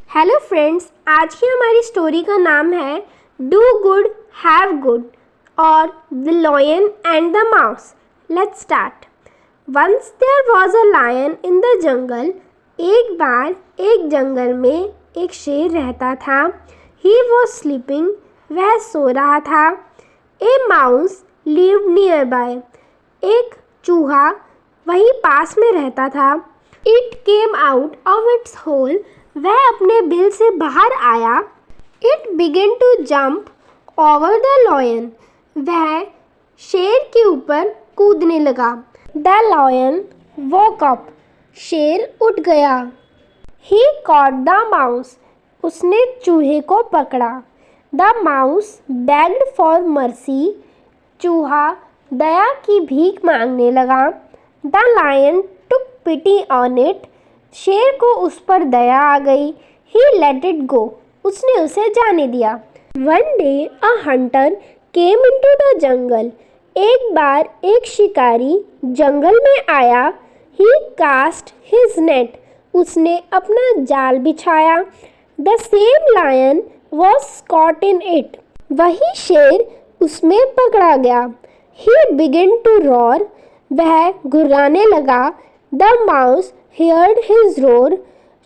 Hello friends, आज की हमारी स्टोरी का नाम है डू गुड हैव गुड और the lion and the mouse. Let's start. Once there was a lion in the jungle. एक बार एक जंगल में एक शेर रहता था। ही वॉज स्लीपिंग, वह सो रहा था। A mouse lived nearby, एक चूहा वहीं पास में रहता था। It came out of its hole, वह अपने बिल से बाहर आया। It began to jump over the lion, वह शेर के ऊपर कूदने लगा। द लॉयन वोक अप, शेर उठ गया। ही कॉट द माउस, उसने चूहे को पकड़ा। The mouse begged for mercy, चूहा दया की भीख मांगने लगा। The lion took pity on it, शेर को उस पर दया आ गई। ही लेट इट गो, उसने उसे जाने दिया। One day a Hunter came into the jungle, एक बार एक शिकारी जंगल में आया। ही कास्ट हिज नेट, उसने अपना जाल बिछाया। The same lion was caught in it, वही शेर उसमें पकड़ा गया। ही बिगन टू रॉर, वह गुर्राने लगा। The mouse heard his roar,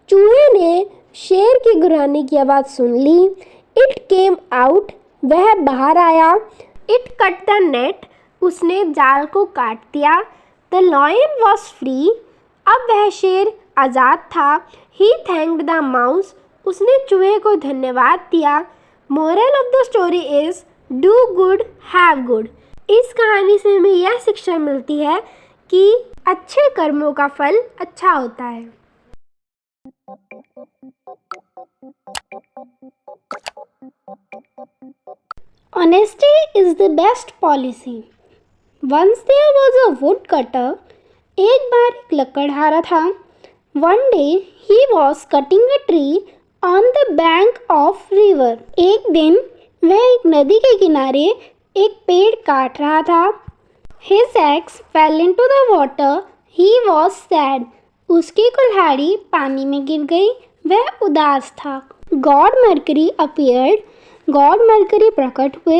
चूहे ने शेर की गुर्राने की आवाज़ सुन ली। It came out, वह बाहर आया। It cut the net, उसने जाल को काट दिया। The lion was free, अब वह शेर आज़ाद था। He thanked the mouse, उसने चूहे को धन्यवाद दिया। Moral of the story is do good, have good। इस कहानी से हमें यह शिक्षा मिलती है कि अच्छे कर्मों का फल अच्छा होता है। Honesty is the best policy. Once there was a woodcutter. एक बार एक लकड़हारा था। One day he was cutting a tree on the bank of river. एक दिन वह एक नदी के किनारे एक पेड़ काट रहा था। His axe fell into the water. He was sad. उसकी कुल्हाड़ी पानी में गिर गई, वह उदास था। God Mercury appeared. God Mercury प्रकट हुए।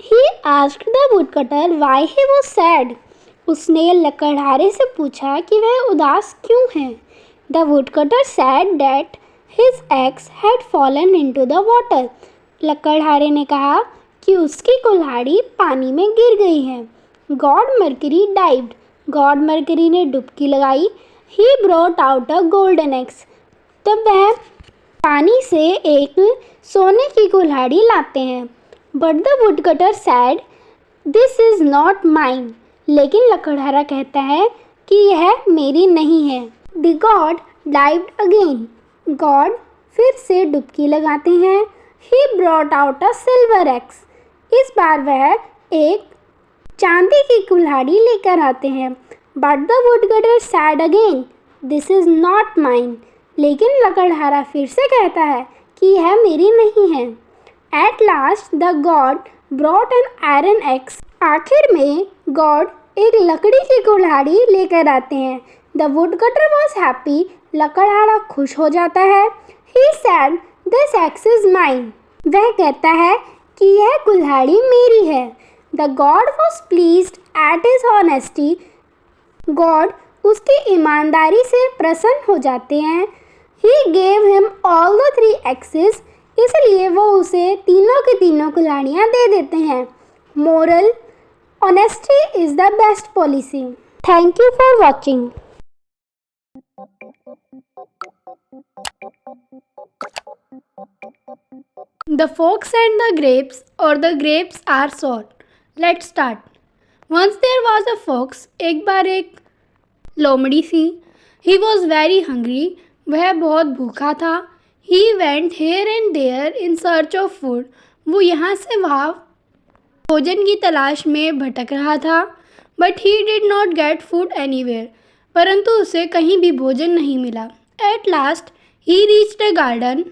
He asked the woodcutter why he was sad. उसने लकड़हारे से पूछा कि वह उदास क्यों है। The woodcutter said that his axe had fallen into the water. लकड़हारे ने कहा कि उसकी कुल्हाड़ी पानी में गिर गई है। God mercury dived, God mercury ने डुबकी लगाई। He brought out a golden x, तब वह पानी से एक सोने की कुल्हाड़ी लाते हैं। But the woodcutter sad this is not mine, लेकिन लकड़हारा कहता है कि यह मेरी नहीं है। The God dived again, God फिर से डुबकी लगाते हैं। He brought out a silver x, इस बार वह एक चांदी की कुल्हाड़ी लेकर आते हैं। But the woodcutter sad again this is not mine, लेकिन लकड़हारा फिर से कहता है कि यह मेरी नहीं है। At last the God brought an iron x, आखिर में गॉड एक लकड़ी की कुल्हाड़ी लेकर आते हैं। द वुडकटर वॉज हैप्पी, लकड़हारा खुश हो जाता है। He said this axe is mine, वह कहता है कि यह कुल्हाड़ी मेरी है। The God was pleased at his honesty. God उसकी ईमानदारी से प्रसन्न हो जाते हैं। He gave him all the 3 axes. इसलिए वो उसे तीनों की तीनों कुल्हाड़ियाँ दे देते हैं। Moral: Honesty is the best policy. Thank you for watching. The fox and the grapes, or the grapes are sour. Let's start. Once there was a fox. एक बार एक लोमड़ी थी। He was very hungry. वह बहुत भूखा था। He went here and there in search of food. वो यहाँ से वहाँ भोजन की तलाश में भटक रहा था। But he did not get food anywhere. परंतु उसे कहीं भी भोजन नहीं मिला। At last he reached a garden.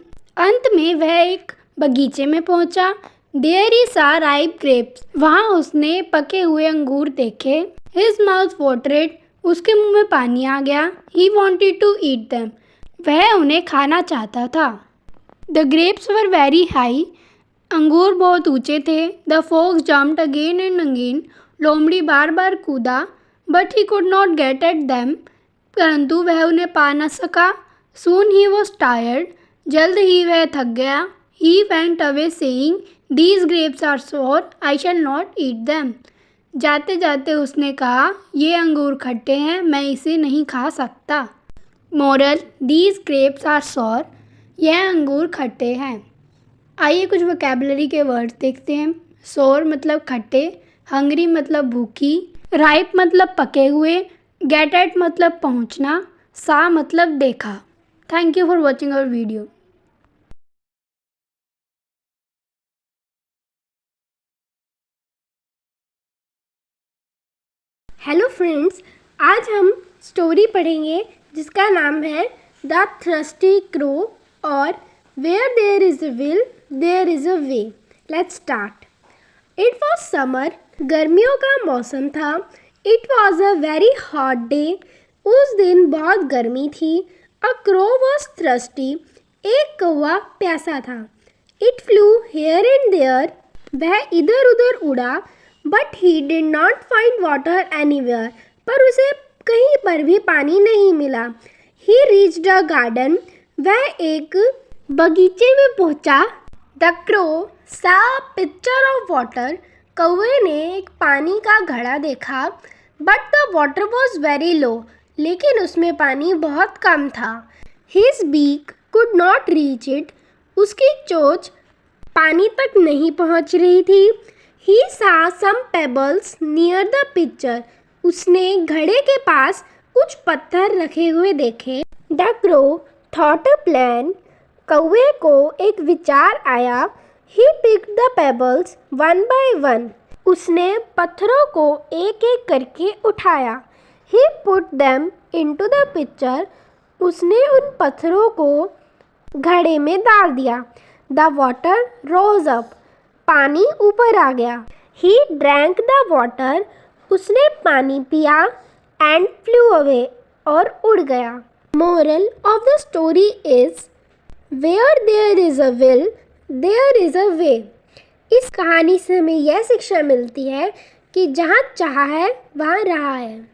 अंत में वह एक बगीचे में पहुंचा। There he saw ripe grapes. वहाँ उसने पके हुए अंगूर देखे। His mouth watered. उसके मुंह में पानी आ गया। He wanted to eat them. वह उन्हें खाना चाहता था। The grapes were very high, अंगूर बहुत ऊंचे थे। The fox jumped again and again, लोमड़ी बार बार कूदा। But he could not get at them, परंतु वह उन्हें पा न सका। सून ही वॉज टायर्ड, जल्द ही वह थक गया। He went away saying, these grapes are sour, I shall not eat them. जाते जाते उसने कहा, ये अंगूर खट्टे हैं, मैं इसे नहीं खा सकता। मोरल, दीज ग्रेप्स आर सोर, यह अंगूर खट्टे हैं। आइए कुछ वोकैबुलरी के वर्ड्स देखते हैं। सोर मतलब खट्टे, हंग्री मतलब भूखी, राइप मतलब पके हुए, गेट एट मतलब पहुंचना, सा मतलब देखा। Thank you for watching our video. Hello friends, आज हम स्टोरी पढ़ेंगे जिसका नाम है द थ्रस्टी क्रो और where there is a will there is a way. Let's start. It was summer, गर्मियों का मौसम था। It was a very hot day, उस दिन बहुत गर्मी थी। अ क्रो वॉज थ्रस्टी, एक कौवा प्यासा था। It flew here and there, वह इधर उधर उड़ा। But he did not find water anywhere, पर उसे कहीं पर भी पानी नहीं मिला। ही रीच्ड अ गार्डन, वह एक बगीचे में पहुंचा। The crow saw pitcher of water, कौवे ने एक पानी का घड़ा देखा। But the water was very low, लेकिन उसमें पानी बहुत कम था। His beak could not reach it, उसकी चोंच पानी तक नहीं पहुंच रही थी। He saw some pebbles near the pitcher, उसने घड़े के पास कुछ पत्थर रखे हुए देखे। The crow thought a plan, कौवे को एक विचार आया। He picked the pebbles one by one, उसने पत्थरों को एक एक करके उठाया। He put them into the pitcher, उसने उन पत्थरों को घड़े में डाल दिया। द वाटर रोज अप, पानी ऊपर आ गया। ही ड्रैंक द वाटर, उसने पानी पिया। एंड फ्लू अवे, और उड़ गया। Moral of the story is, where there is a will there is a way. इस कहानी से हमें यह शिक्षा मिलती है कि जहाँ चाह है वहाँ राह है।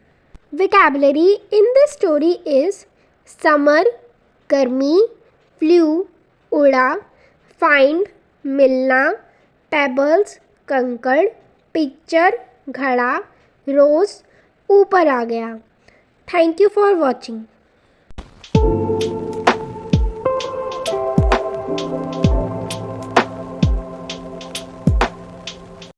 Vocabulary in this story is summer गर्मी, फ्लू उड़ा, फाइंड मिलना, पेबल्स कंकड़, पिक्चर घड़ा, रोज ऊपर आ गया। Thank you for watching.